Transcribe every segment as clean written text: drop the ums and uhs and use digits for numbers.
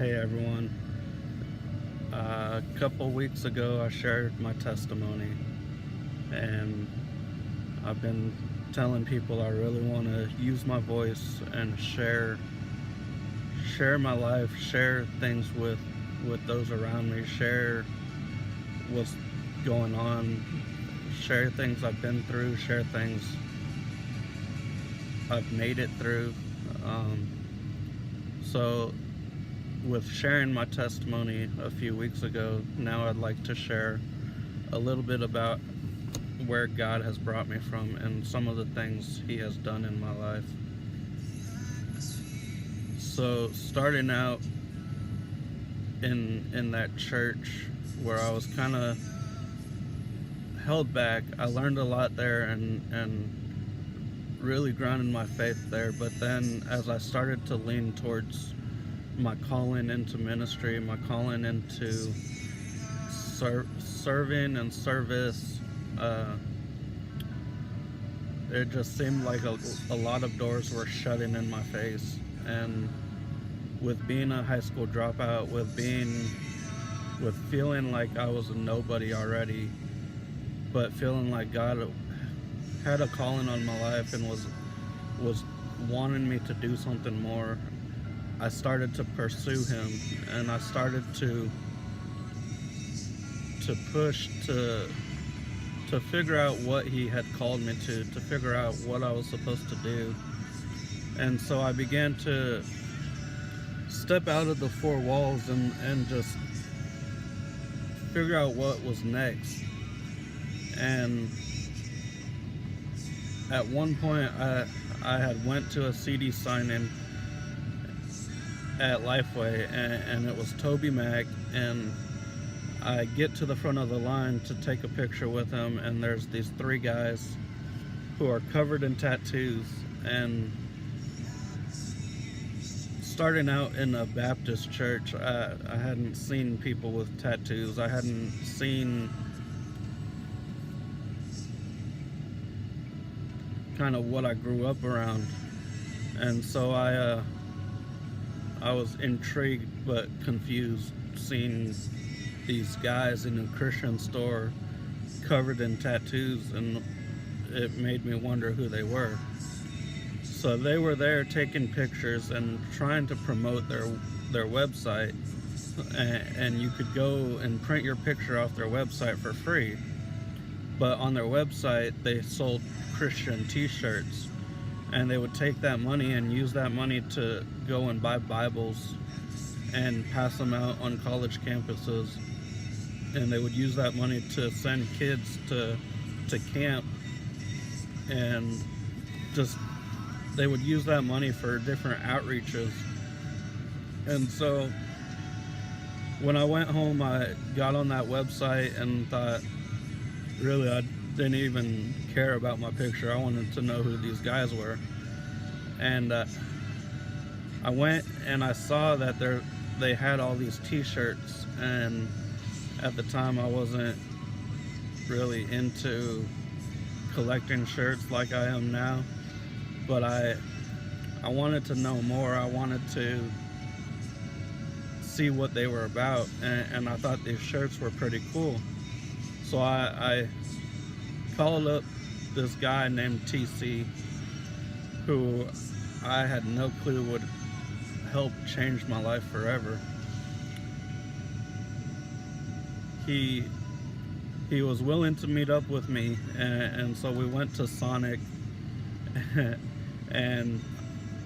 Hey everyone. A couple weeks ago, I shared my testimony, and I've been telling people I really want to use my voice and share my life, share things with those around me, share what's going on, share things I've been through, share things I've made it through. Um, so with sharing my testimony a few weeks ago, now I'd like to share a little bit about where God has brought me from and some of the things He has done in my life. So, starting out in that church where I was kind of held back, I learned a lot there and really grounded my faith there. But then, as I started to lean towards my calling into ministry, my calling into serving and service, it just seemed like a lot of doors were shutting in my face. And with being a high school dropout, with feeling like I was a nobody already, but feeling like God had a calling on my life and was wanting me to do something more, I started to pursue Him, and I started to push to figure out what He had called me to figure out what I was supposed to do. And so I began to step out of the four walls and just figure out what was next. And at one point, I had went to a CD signing at Lifeway, and it was Toby Mac, and I get to the front of the line to take a picture with him, and there's these three guys who are covered in tattoos. And starting out in a Baptist church, I hadn't seen people with tattoos. I hadn't seen kind of what I grew up around. And so I was intrigued but confused seeing these guys in a Christian store covered in tattoos, and it made me wonder who they were. So they were there taking pictures and trying to promote their website, and you could go and print your picture off their website for free. But on their website, they sold Christian t-shirts, and they would take that money and use that money to go and buy Bibles and pass them out on college campuses. And they would use that money to send kids to camp, and just they would use that money for different outreaches. And so when I went home, I got on that website and thought, really, I didn't even care about my picture. I wanted to know who these guys were. And I went and I saw that they had all these t-shirts, and at the time I wasn't really into collecting shirts like I am now, but I wanted to know more. I wanted to see what they were about, and I thought these shirts were pretty cool. So I called up this guy named TC, who I had no clue would help change my life forever. He was willing to meet up with me, and so we went to Sonic, and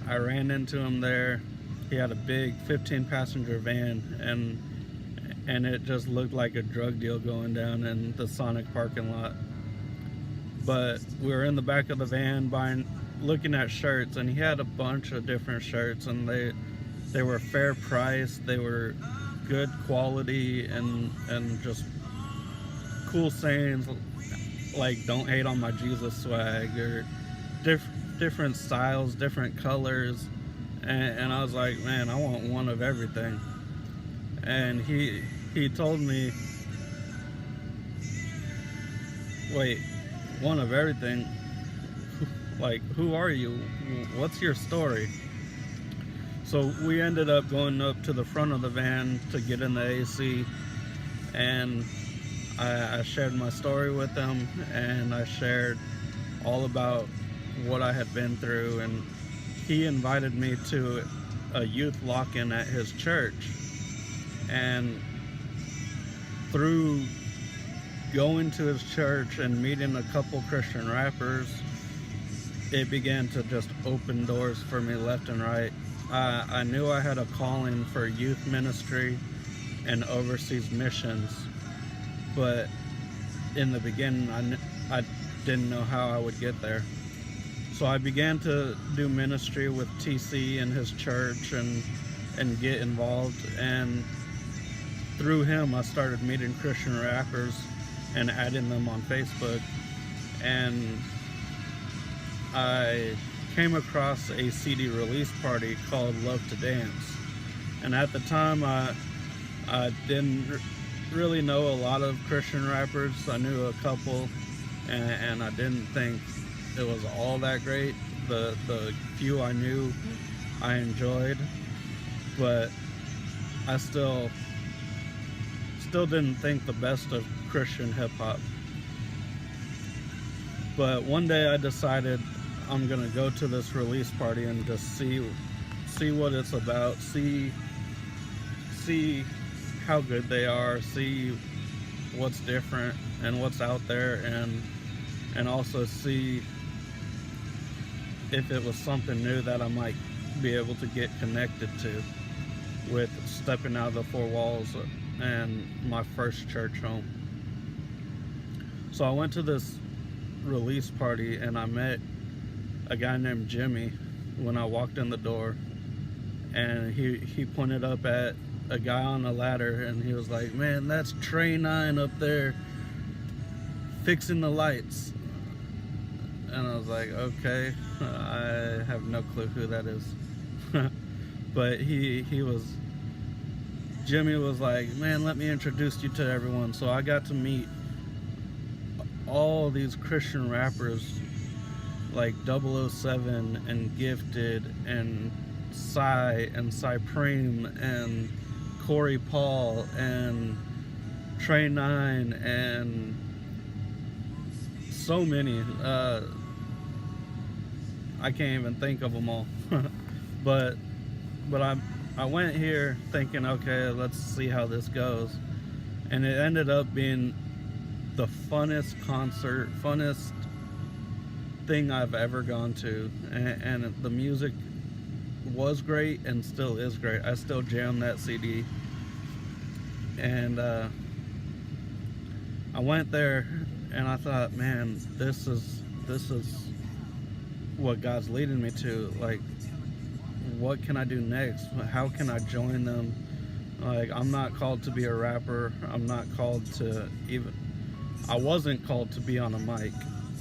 I ran into him there. He had a big 15-passenger van, and it just looked like a drug deal going down in the Sonic parking lot. But we were in the back of the van looking at shirts, and he had a bunch of different shirts, and they were fair price, they were good quality, and just cool sayings like "Don't hate on my Jesus" swag, or different styles, different colors, and I was like, man, I want one of everything. And he told me, wait, one of everything? Like, who are you? What's your story? So we ended up going up to the front of the van to get in the AC, and I shared my story with him, and I shared all about what I had been through, and he invited me to a youth lock-in at his church. And through going to his church and meeting a couple Christian rappers, it began to just open doors for me left and right. I knew I had a calling for youth ministry and overseas missions, but in the beginning I didn't know how I would get there. So I began to do ministry with TC and his church and get involved, and through him I started meeting Christian rappers and adding them on Facebook, and I came across a CD release party called Love to Dance. And at the time I didn't really know a lot of Christian rappers. I knew a couple, and I didn't think it was all that great. The few I knew I enjoyed, but I still didn't think the best of Christian hip-hop. But one day I decided I'm gonna go to this release party and just see what it's about, see how good they are, see what's different and what's out there, and also see if it was something new that I might be able to get connected to with stepping out of the four walls and my first church home. So I went to this release party and I met a guy named Jimmy when I walked in the door, and he pointed up at a guy on a ladder and he was like, "Man, that's Trey 9 up there fixing the lights." And I was like, okay, I have no clue who that is. But Jimmy was like, "Man, let me introduce you to everyone." So I got to meet all these Christian rappers like 007 and Gifted and Psy and Cypreme and Corey Paul and Trey 9 and so many. I can't even think of them all. but I went here thinking, okay, let's see how this goes, and it ended up being the funnest concert, funnest thing I've ever gone to, and the music was great and still is great. I still jam that CD, and I went there and I thought, man, this is what God's leading me to. Like, what can I do next? How can I join them? Like, I'm not called to be a rapper. I'm not called to I wasn't called to be on a mic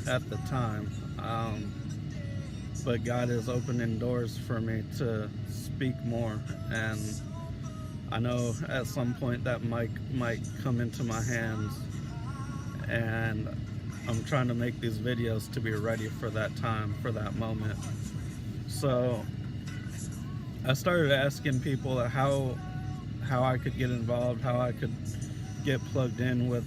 at the time. But God is opening doors for me to speak more, and I know at some point that mic might come into my hands, and I'm trying to make these videos to be ready for that time, for that moment. So I started asking people how I could get involved, how I could get plugged in with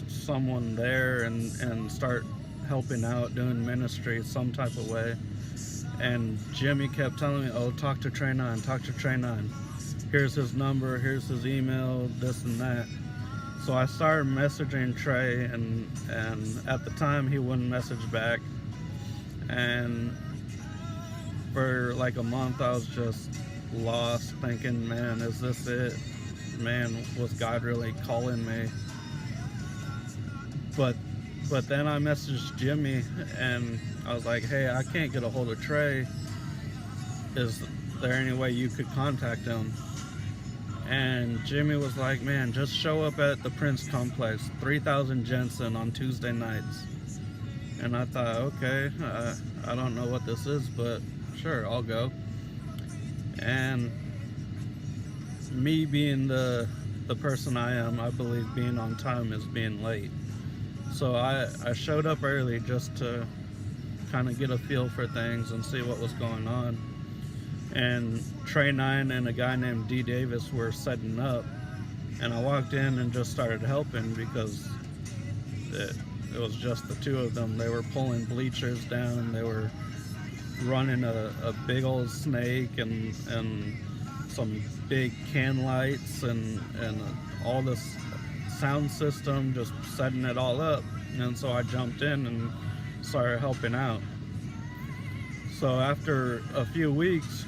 someone there and start helping out, doing ministry some type of way. And Jimmy kept telling me, "Oh, talk to Trey 9, talk to Trey 9. Here's his number, here's his email, this and that." So I started messaging Trey, and at the time he wouldn't message back. And for like a month I was just lost, thinking, man, is this it? Man, was God really calling me? But then I messaged Jimmy and I was like, "Hey, I can't get a hold of Trey. Is there any way you could contact him?" And Jimmy was like, "Man, just show up at the Prince Complex, 3000 Jensen on Tuesday nights." And I thought, okay, I don't know what this is, but sure, I'll go. And me being the person I am, I believe being on time is being late. So I showed up early just to kind of get a feel for things and see what was going on. and Trey Nine and a guy named D Davis were setting up, and I walked in and just started helping because it was just the two of them. They were pulling bleachers down, they were running a big old snake and some big can lights and all this sound system, just setting it all up. And so I jumped in and started helping out. So after a few weeks,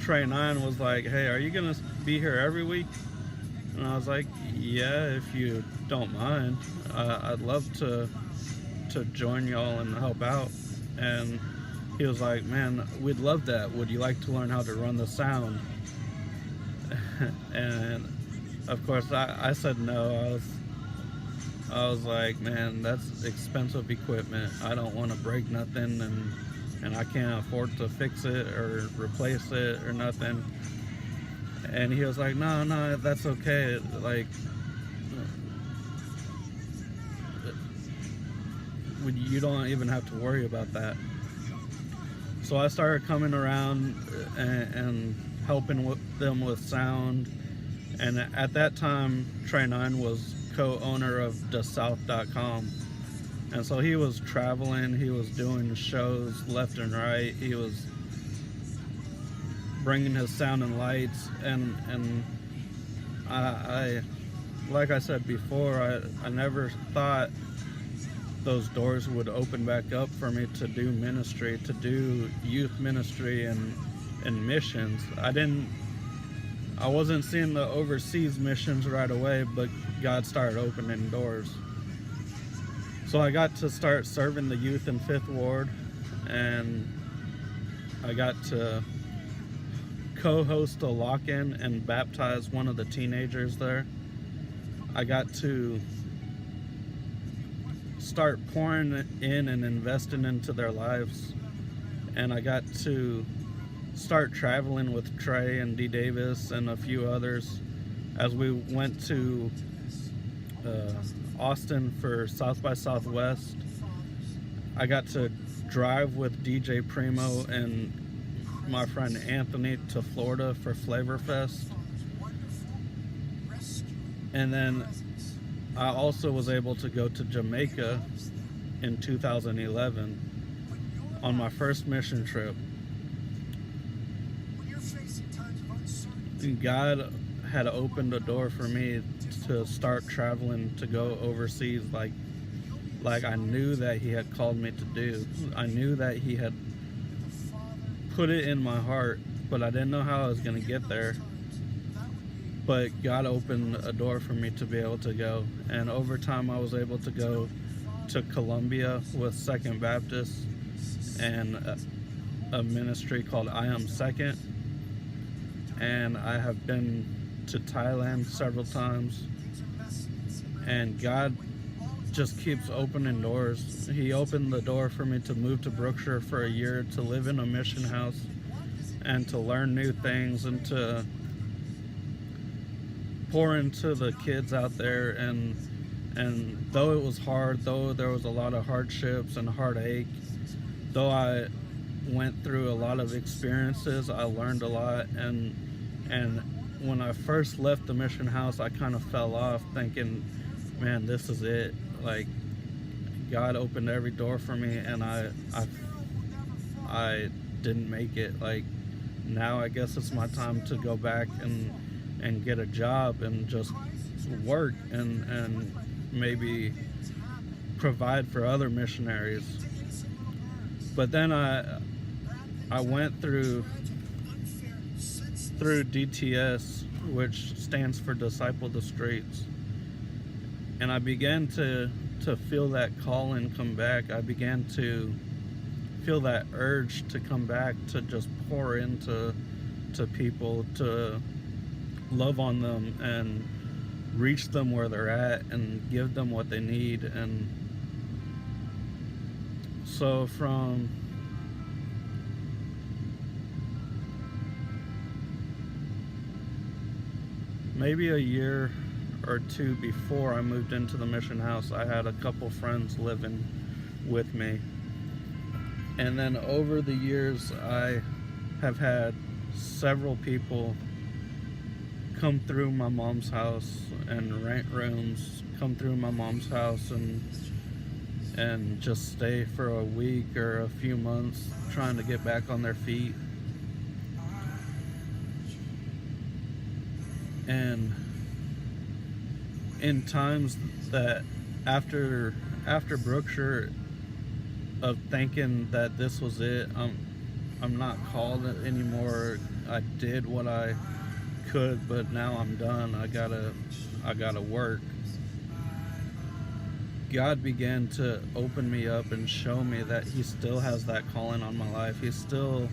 Trey Nine was like, "Hey, are you gonna be here every week?" And I was like, "Yeah, if you don't mind. I'd love to join y'all and help out." And he was like, "Man, we'd love that. Would you like to learn how to run the sound?" And of course I said no. I was like, "Man, that's expensive equipment. I don't want to break nothing, and I can't afford to fix it or replace it or nothing." And he was like, no, that's okay. Like, you don't even have to worry about that. So I started coming around and helping them with sound. And at that time, Trey Nine was co-owner of DaSouth.com. And so he was traveling, he was doing shows left and right, he was bringing his sound and lights, and I like I said before, I never thought those doors would open back up for me to do ministry, to do youth ministry and missions. I wasn't seeing the overseas missions right away, but God started opening doors. So I got to start serving the youth in 5th Ward, and I got to co-host a lock-in and baptize one of the teenagers there. I got to start pouring in and investing into their lives, and I got to start traveling with Trey and D Davis and a few others as we went to Austin for South by Southwest. I got to drive with DJ Primo and my friend Anthony to Florida for Flavor Fest. And then I also was able to go to Jamaica in 2011 on my first mission trip. God had opened a door for me to start traveling, to go overseas like I knew that he had called me to do. I knew that he had put it in my heart, but I didn't know how I was going to get there. But God opened a door for me to be able to go. And over time, I was able to go to Colombia with Second Baptist and a ministry called I Am Second. And I have been to Thailand several times. And God just keeps opening doors. He opened the door for me to move to Brookshire for a year, to live in a mission house and to learn new things and to pour into the kids out there. And though it was hard, though there was a lot of hardships and heartache, though I went through a lot of experiences, I learned a lot. And when I first left the mission house, I kind of fell off thinking, man, this is it. Like, God opened every door for me, and I didn't make it. Like, now I guess it's my time to go back and get a job and just work and maybe provide for other missionaries. But then I went through DTS, which stands for Disciple the Streets. And I began to feel that calling come back. I began to feel that urge to come back, to just pour into people, to love on them and reach them where they're at and give them what they need. And so from maybe a year or two before I moved into the mission house, I had a couple friends living with me. And then over the years, I have had several people come through my mom's house and rent rooms, come through my mom's house and just stay for a week or a few months trying to get back on their feet. And in times that after Brookshire, of thinking that this was it, I'm not called anymore. I did what I could, but now I'm done. I gotta work. God began to open me up and show me that He still has that calling on my life. He still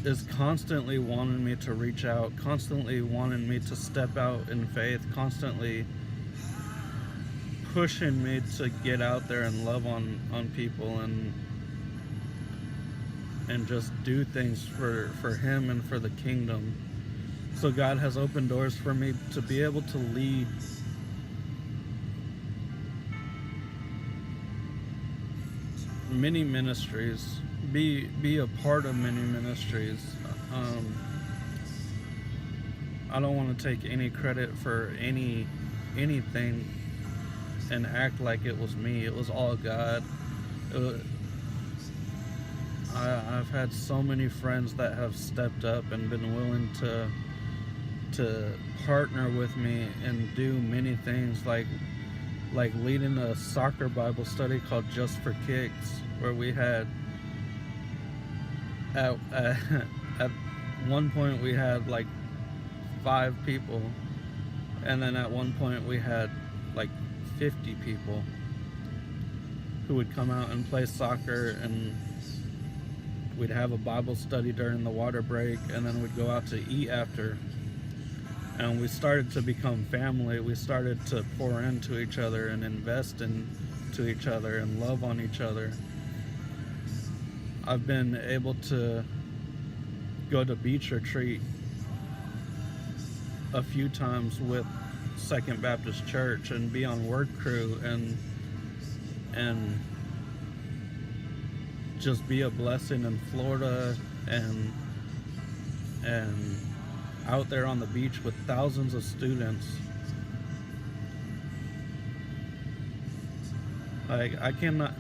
is constantly wanting me to reach out, constantly wanting me to step out in faith, constantly pushing me to get out there and love on people and just do things for Him and for the kingdom. So God has opened doors for me to be able to lead many ministries, be a part of many ministries. I don't want to take any credit for anything and act like it was me. It was all God. I've had so many friends that have stepped up and been willing to partner with me and do many things, like leading a soccer Bible study called Just for Kicks, where we had at one point we had like 5 people, and then at one point we had like 50 people who would come out and play soccer, and we'd have a Bible study during the water break, and then we'd go out to eat after. And we started to become family. We started to pour into each other and invest into each other and love on each other. I've been able to go to beach retreat a few times with Second Baptist Church and be on work crew and just be a blessing in Florida and out there on the beach with thousands of students. Like, I can't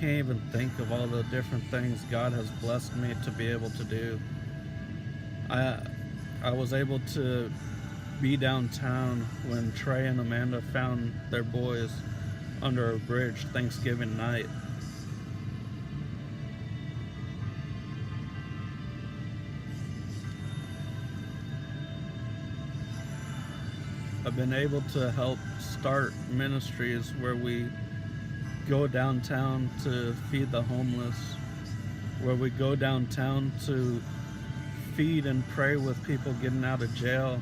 even think of all the different things God has blessed me to be able to do. I was able to be downtown when Trey and Amanda found their boys under a bridge Thanksgiving night. I've been able to help start ministries where we go downtown to feed the homeless, where we go downtown to feed and pray with people getting out of jail.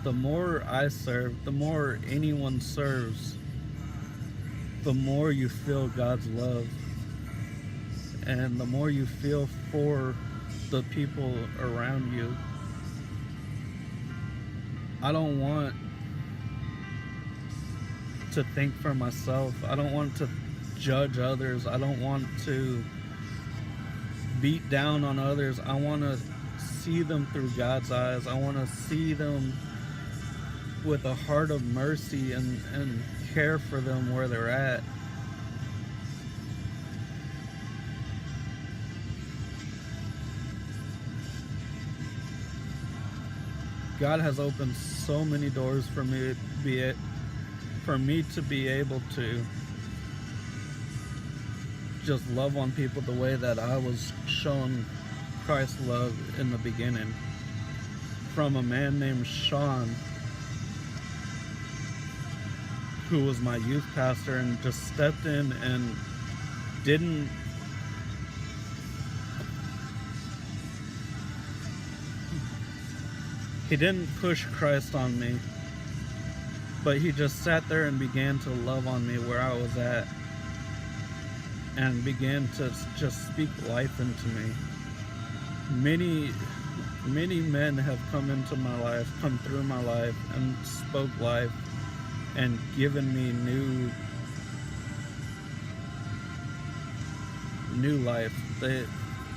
The more I serve, the more anyone serves, the more you feel God's love. And the more you feel for the people around you. I don't want to think for myself. I don't want to judge others. I don't want to beat down on others. I want to see them through God's eyes. I want to see them with a heart of mercy and care for them where they're at. God has opened so many doors for me to be able to just love on people the way that I was shown Christ's love in the beginning. From a man named Sean, who was my youth pastor and just stepped in and didn't push Christ on me, but he just sat there and began to love on me where I was at and began to just speak life into me. Many men have come into my life, come through my life and spoke life and given me new life.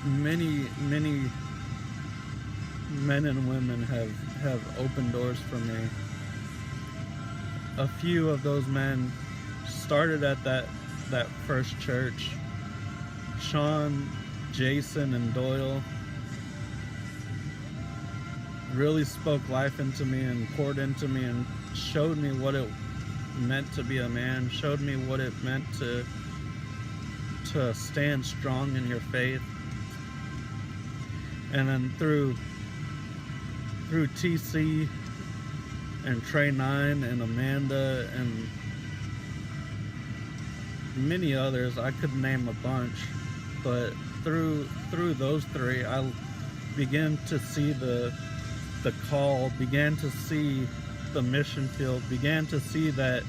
Many men and women have opened doors for me. A few of those men started at that first church. Sean, Jason, and Doyle really spoke life into me and poured into me and showed me what it meant to be a man, showed me what it meant to stand strong in your faith. And then through TC and Trey 9 and Amanda and many others, I could name a bunch, but through those three, I began to see the call, began to see the mission field, began to see that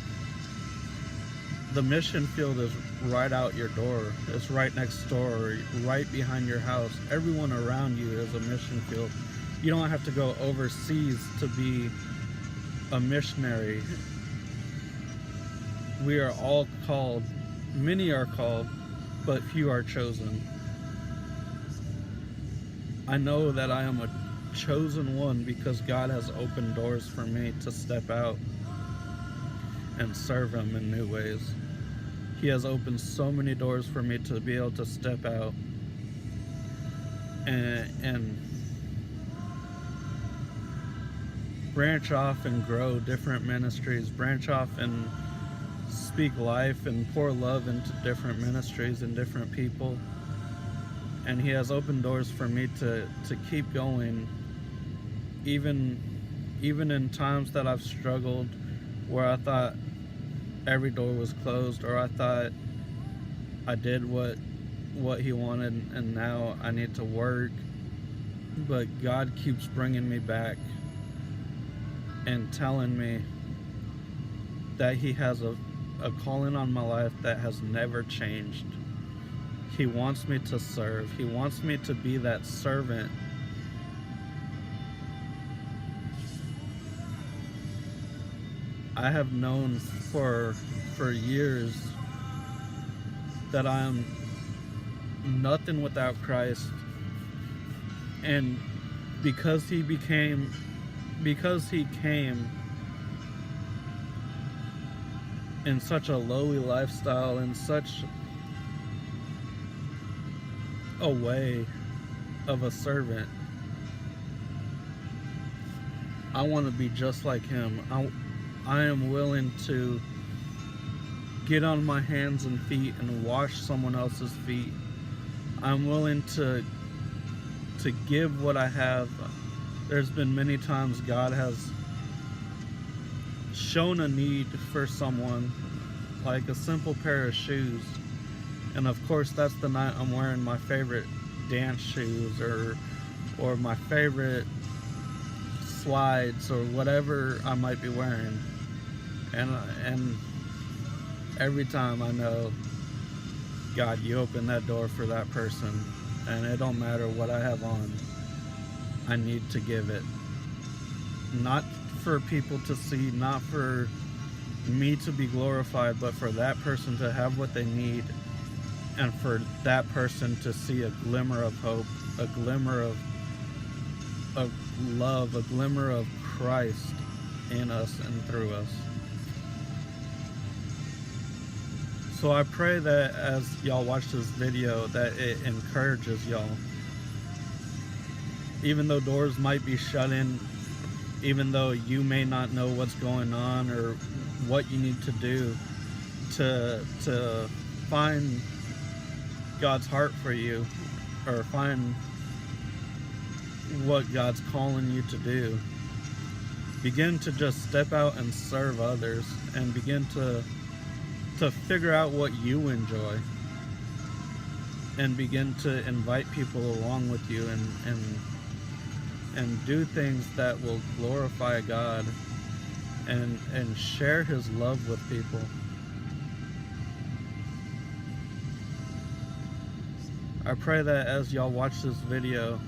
the mission field is right out your door. It's right next door, right behind your house. Everyone around you is a mission field. You don't have to go overseas to be a missionary. We are all called. Many are called, but few are chosen. I know that I am a chosen one because God has opened doors for me to step out and serve Him in new ways. He has opened so many doors for me to be able to step out and branch off and grow different ministries, branch off and speak life and pour love into different ministries and different people. And He has opened doors for me to keep going, even in times that I've struggled, where I thought every door was closed, or I thought I did what He wanted and now I need to work. But God keeps bringing me back and telling me that He has a calling on my life that has never changed. He wants me to serve. He wants me to be that servant. I have known for years that I am nothing without Christ, and because He came in such a lowly lifestyle, in such a way of a servant, I want to be just like Him. I am willing to get on my hands and feet and wash someone else's feet. I'm willing to give what I have. There's been many times God has shown a need for someone, like a simple pair of shoes, and of course that's the night I'm wearing my favorite dance shoes or my favorite slides or whatever I might be wearing, and every time I know, God, you open that door for that person, and it don't matter what I have on, I need to give it. Not for people to see, not for me to be glorified, but for that person to have what they need, and for that person to see a glimmer of hope, a glimmer of love, a glimmer of Christ in us and through us. So I pray that as y'all watch this video, that it encourages y'all. Even though doors might be shut in, even though you may not know what's going on or what you need to do to find God's heart for you, or find what God's calling you to do, begin to just step out and serve others, and begin to figure out what you enjoy, and begin to invite people along with you, and do things that will glorify God, and share His love with people. I pray that as y'all watch this video,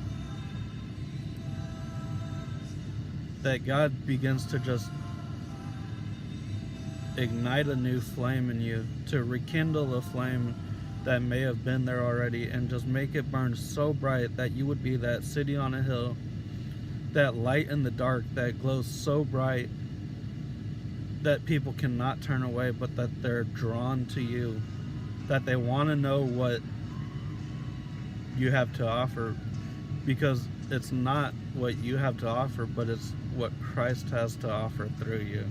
that God begins to just ignite a new flame in you, to rekindle a flame that may have been there already, and just make it burn so bright that you would be that city on a hill, that light in the dark that glows so bright that people cannot turn away, but that they're drawn to you, that they want to know what you have to offer, because it's not what you have to offer, but it's what Christ has to offer through you.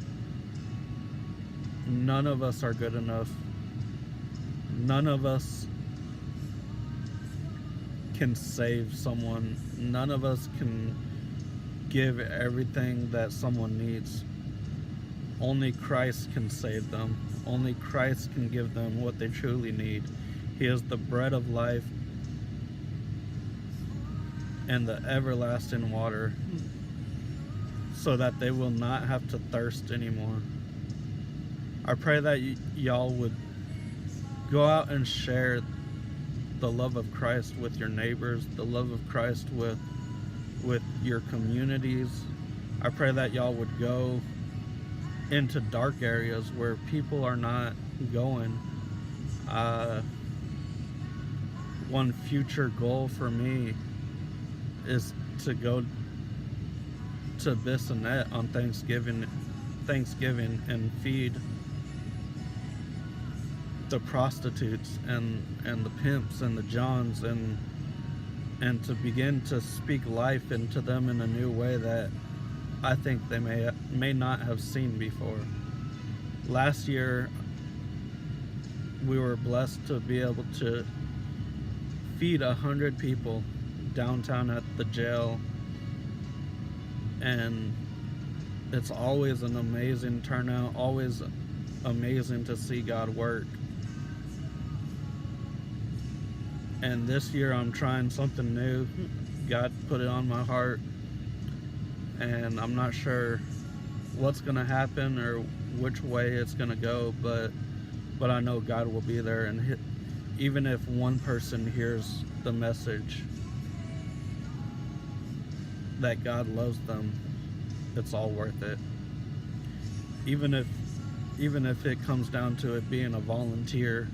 None of us are good enough. None of us can save someone. None of us can give everything that someone needs. Only Christ can save them. Only Christ can give them what they truly need. He is the bread of life and the everlasting water, so that they will not have to thirst anymore. I pray that y'all would go out and share the love of Christ with your neighbors, the love of Christ with your communities. I pray that y'all would go into dark areas where people are not going. One future goal for me is to go to Bissonnette on Thanksgiving and feed the prostitutes and the pimps and the Johns, and to begin to speak life into them in a new way that I think they may not have seen before. Last year, we were blessed to be able to feed 100 people downtown at the jail, and it's always an amazing turnout, always amazing to see God work. And this year I'm trying something new. God put it on my heart, and I'm not sure what's gonna happen or which way it's gonna go, but I know God will be there, and even if one person hears the message that God loves them, it's all worth it. Even if it comes down to it being a volunteer,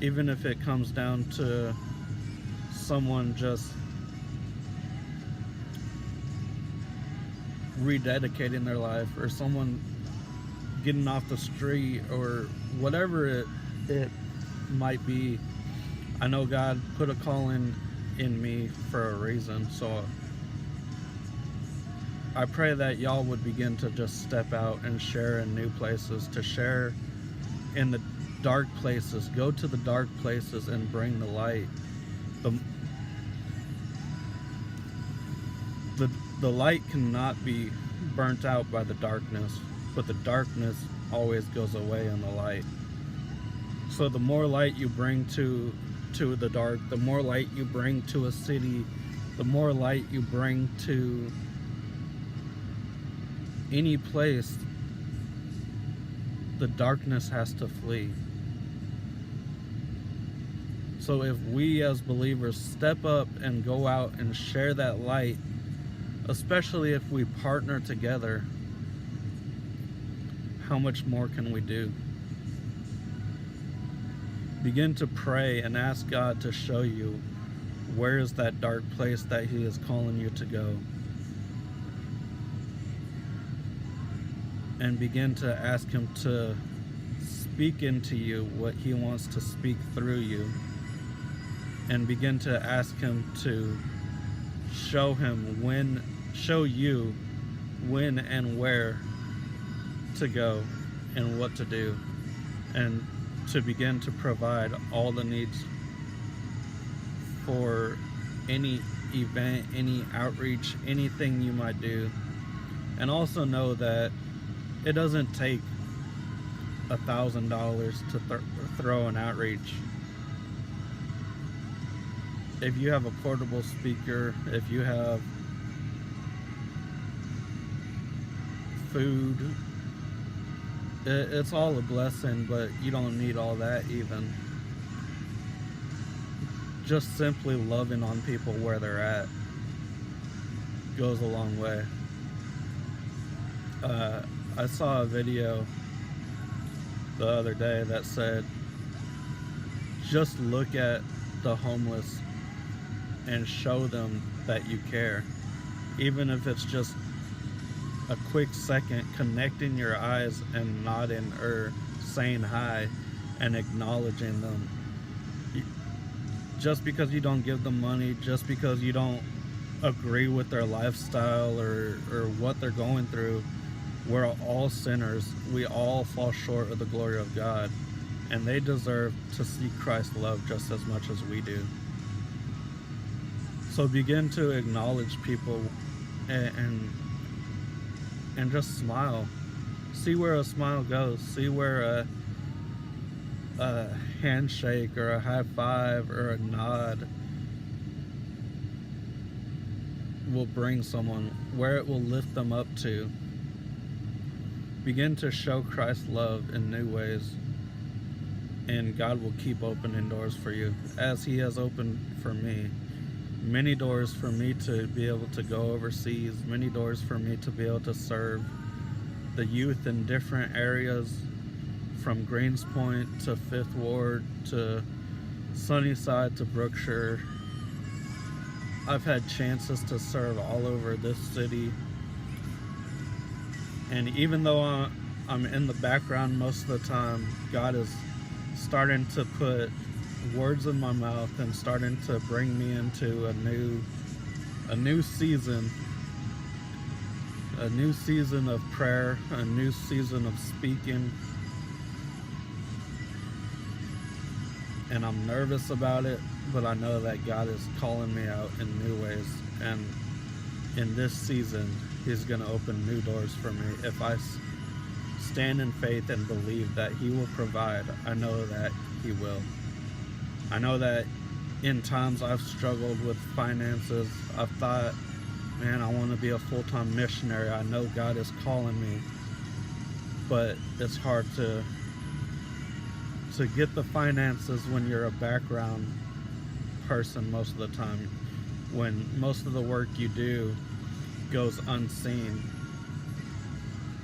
even if it comes down to someone just rededicating their life, or someone getting off the street, or whatever it might be. I know God put a calling in me for a reason, so I pray that y'all would begin to just step out and share in new places, to share in the dark places. Go to the dark places and bring the light. The light cannot be burnt out by the darkness, but the darkness always goes away in the light. So the more light you bring to the dark, the more light you bring to a city, the more light you bring to any place, the darkness has to flee. So if we as believers step up and go out and share that light, especially if we partner together, how much more can we do? Begin to pray and ask God to show you where is that dark place that He is calling you to go. And begin to ask Him to speak into you what He wants to speak through you. And begin to ask Him to show you when and where to go and what to do, and to begin to provide all the needs for any event, any outreach, anything you might do. And also know that it doesn't take $1,000 to throw an outreach. If you have a portable speaker, if you have food, it's all a blessing, but you don't need all that even. Just simply loving on people where they're at goes a long way. I saw a video the other day that said, just look at the homeless and show them that you care. Even if it's just a quick second, connecting your eyes and nodding or saying hi and acknowledging them. Just because you don't give them money, just because you don't agree with their lifestyle or what they're going through, we're all sinners. We all fall short of the glory of God, and they deserve to see Christ's love just as much as we do. So begin to acknowledge people and just smile. See where a smile goes. See where a handshake or a high five or a nod will bring someone, where it will lift them up to. Begin to show Christ's love in new ways, and God will keep opening doors for you, as He has opened for me. Many doors for me to be able to go overseas, many doors for me to be able to serve the youth in different areas, from Greenspoint to Fifth Ward to Sunnyside to Brookshire. I've had chances to serve all over this city, and even though I'm in the background most of the time, God is starting to put words in my mouth and starting to bring me into a new season of prayer, a new season of speaking. And I'm nervous about it, but I know that God is calling me out in new ways, and in this season He's going to open new doors for me. If I stand in faith and believe that He will provide, I know that He will. I know that in times I've struggled with finances, I've thought, man, I want to be a full-time missionary. I know God is calling me, but it's hard to get the finances when you're a background person most of the time, when most of the work you do goes unseen.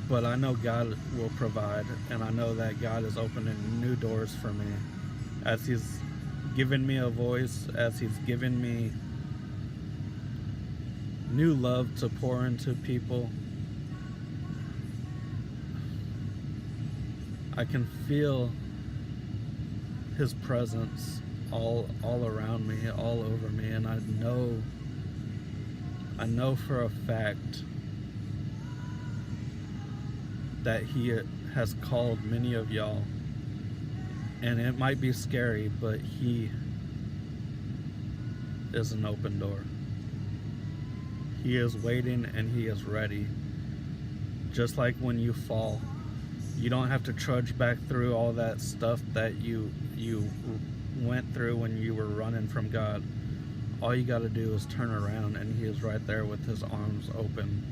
But I know God will provide, and I know that God is opening new doors for me as He's given me a voice, as He's given me new love to pour into people. I can feel His presence all around me, all over me, and I know for a fact that He has called many of y'all, and it might be scary, but He is an open door. He is waiting and He is ready. Just like when you fall, you don't have to trudge back through all that stuff that you went through when you were running from God. All you got to do is turn around, and He is right there with His arms open.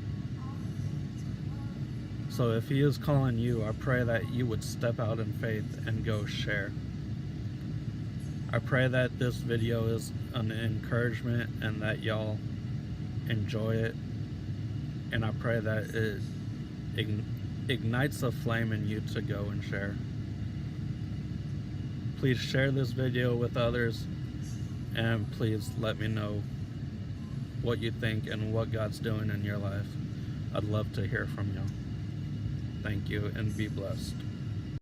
So if He is calling you, I pray that you would step out in faith and go share. I pray that this video is an encouragement and that y'all enjoy it, and I pray that it ignites a flame in you to go and share. Please share this video with others, and please let me know what you think and what God's doing in your life. I'd love to hear from you. Thank you, and be blessed.